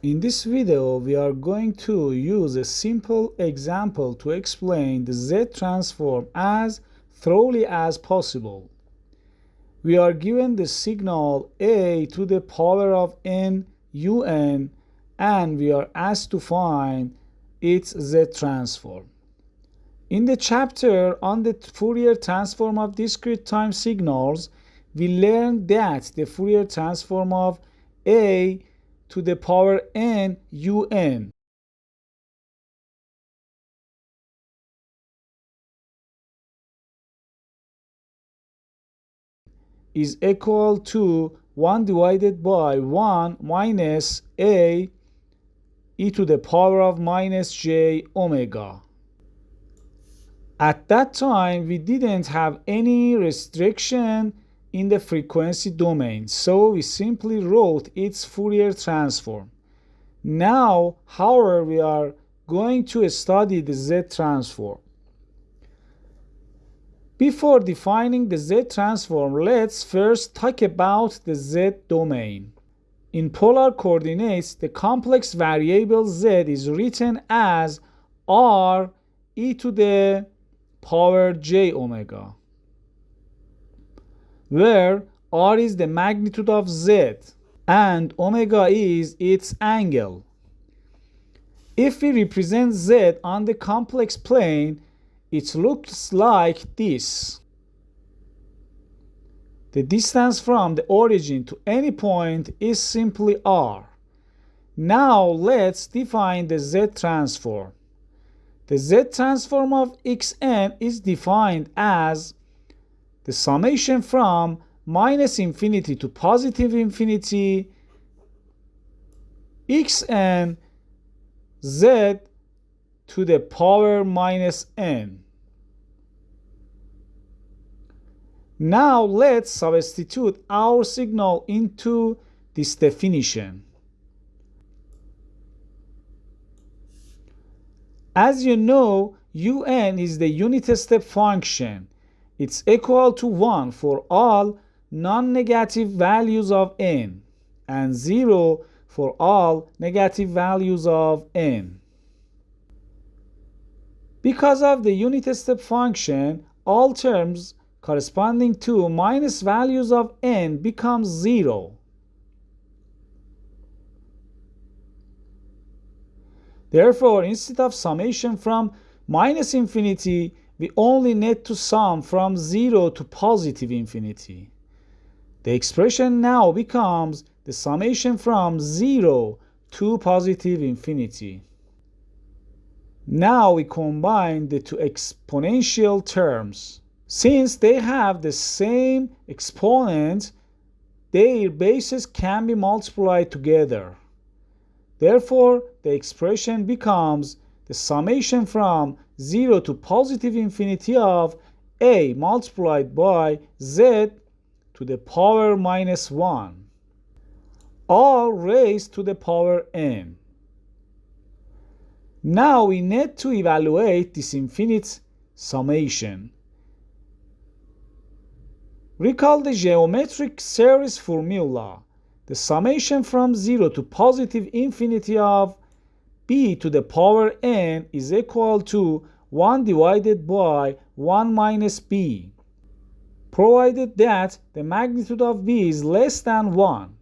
In this video, we are going to use a simple example to explain the Z transform as thoroughly as possible. We are given the signal a to the power of n un and we are asked to find its Z transform. In the chapter on the Fourier transform of discrete time signals, we learned that the Fourier transform of a to the power n un is equal to 1 divided by 1 minus a e to the power of minus j omega. At that time, we didn't have any restriction in the frequency domain, so we simply wrote its Fourier transform. Now, however, we are going to study the Z transform. Before defining the Z transform, let's first talk about the Z domain. In polar coordinates, the complex variable Z is written as r e to the power j omega, where r is the magnitude of Z and omega is its angle. If we represent Z on the complex plane, it looks like this. The distance from the origin to any point is simply r. Now let's define the Z transform. The Z transform of xn is defined as the summation from minus infinity to positive infinity xn z to the power minus n. Now let's substitute our signal into this definition. As you know, un is the unit step function. It's equal to 1 for all non-negative values of n and 0 for all negative values of n. Because of the unit step function, all terms corresponding to minus values of n becomes 0. Therefore, instead of summation from minus infinity, we only need to sum from 0 to positive infinity. The expression now becomes the summation from 0 to positive infinity. Now we combine the two exponential terms. Since they have the same exponent, their bases can be multiplied together. Therefore, the expression becomes the summation from 0 to positive infinity of a multiplied by z to the power minus 1, all raised to the power n. Now we need to evaluate this infinite summation. Recall the geometric series formula. The summation from 0 to positive infinity of b to the power n is equal to 1 divided by 1 minus b, provided that the magnitude of b is less than 1.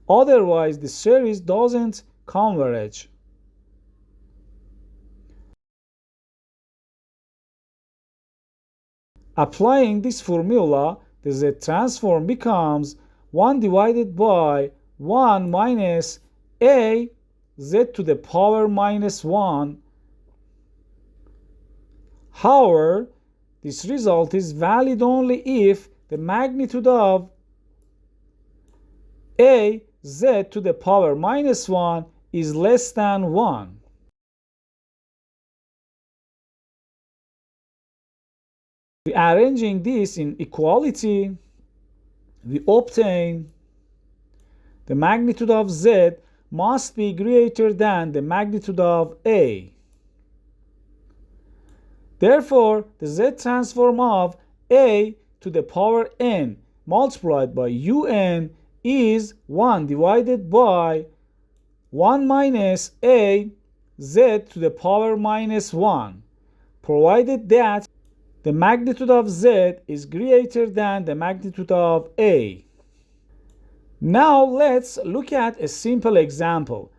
Otherwise, the series doesn't converge. Applying this formula, the Z transform becomes 1 divided by 1 minus a z to the power minus 1. However, this result is valid only if the magnitude of a z to the power minus 1 is less than 1. Rearranging this in equality, we obtain the magnitude of z must be greater than the magnitude of a. Therefore, the Z transform of a to the power n multiplied by un is 1 divided by 1 minus a z to the power minus 1, provided that the magnitude of z is greater than the magnitude of a. Now let's look at a simple example.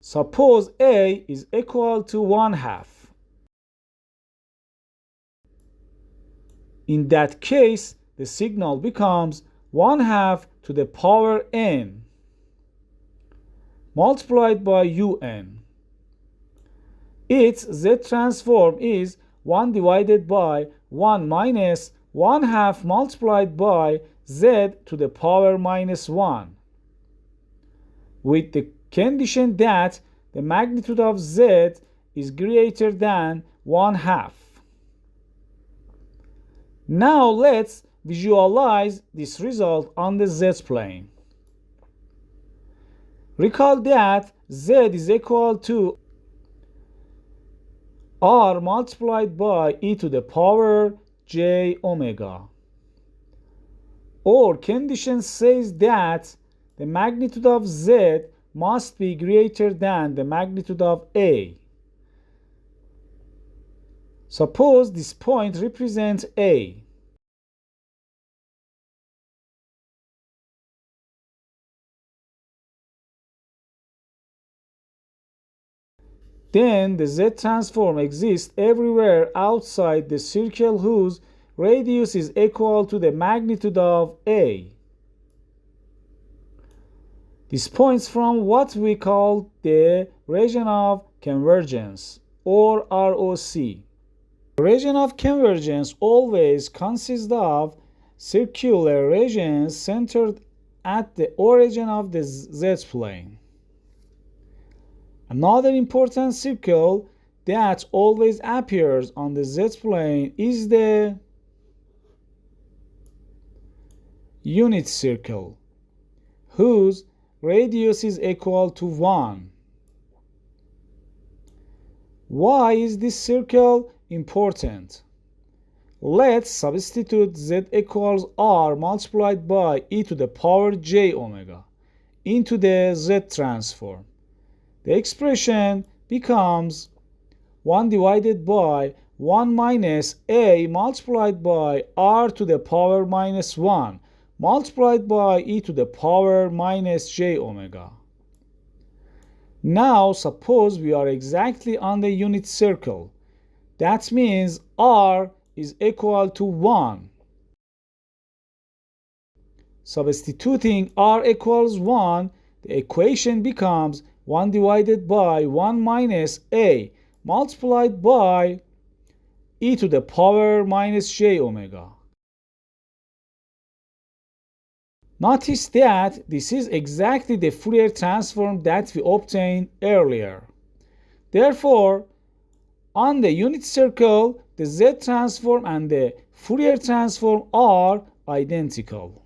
Suppose a is equal to 1/2. In that case, the signal becomes 1/2 to the power n multiplied by un. Its z transform is 1 divided by 1 minus 1/2 multiplied by z to the power minus 1, with the condition that the magnitude of z is greater than 1/2. Now let's visualize this result on the z-plane. Recall that z is equal to r multiplied by e to the power j omega. Our condition says that the magnitude of z must be greater than the magnitude of a. Suppose this point represents a. Then the z transform exists everywhere outside the circle whose radius is equal to the magnitude of a. This points from what we call the region of convergence, or ROC. The region of convergence always consists of circular regions centered at the origin of the z-plane. Another important circle that always appears on the z-plane is the unit circle, whose radius is equal to 1. Why is this circle important? Let's substitute z equals r multiplied by e to the power j omega into the z transform. The expression becomes 1 divided by 1 minus a multiplied by r to the power minus 1 multiplied by e to the power minus j omega. Now suppose we are exactly on the unit circle. That means r is equal to 1. Substituting r equals 1, the equation becomes 1 divided by 1 minus a multiplied by e to the power minus j omega. Notice that this is exactly the Fourier transform that we obtained earlier. Therefore, on the unit circle, the z transform and the Fourier transform are identical.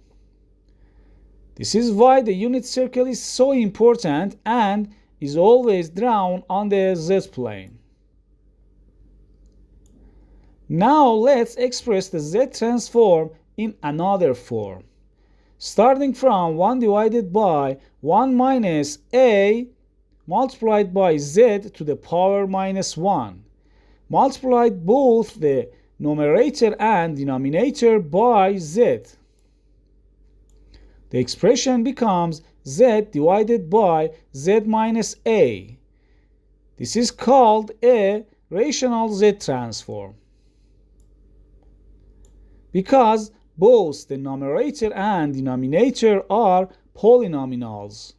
This is why the unit circle is so important and is always drawn on the z-plane. Now let's express the z transform in another form. Starting from 1 divided by 1 minus a multiplied by z to the power minus 1, multiplied both the numerator and denominator by z. The expression becomes z divided by z minus a. This is called a rational z transform, because both the numerator and denominator are polynomials.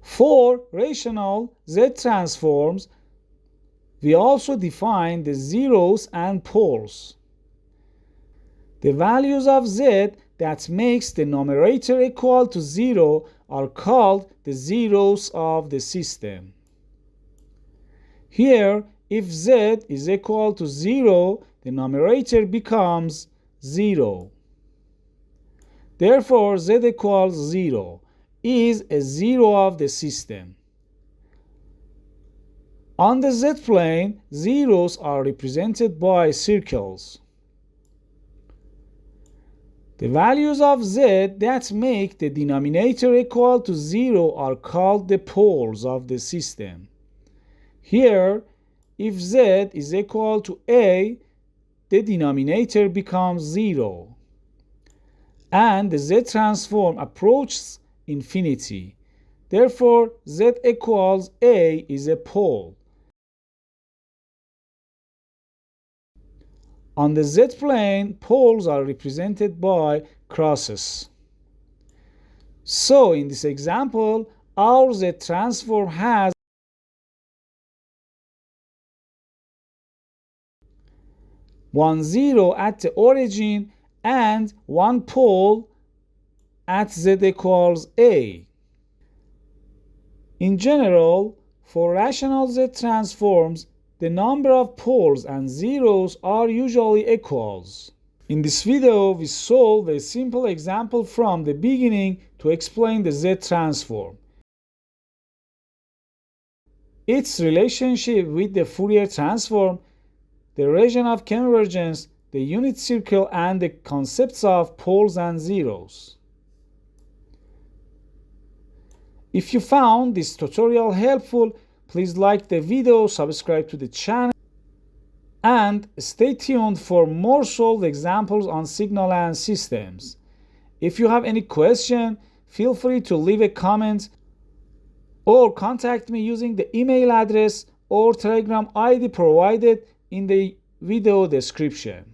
For rational z transforms, we also define the zeros and poles. The values of z that makes the numerator equal to 0 are called the zeros of the system. Here, if z is equal to 0, the numerator becomes 0. Therefore, z equals 0 is a zero of the system. On the z-plane, zeros are represented by circles. The values of z that make the denominator equal to 0 are called the poles of the system. Here, if z is equal to a, the denominator becomes 0, and the z transform approaches infinity. Therefore, z equals a is a pole. On the z-plane, poles are represented by crosses. So, in this example, our z-transform has one zero at the origin and one pole at z equals a. In general, for rational z-transforms, the number of poles and zeros are usually equals. In this video, we solve a simple example from the beginning to explain the z-transform, its relationship with the Fourier transform, the region of convergence, the unit circle, and the concepts of poles and zeros. If you found this tutorial helpful, please like the video, subscribe to the channel, and stay tuned for more solved examples on signal and systems. If you have any question, feel free to leave a comment or contact me using the email address or Telegram ID provided in the video description.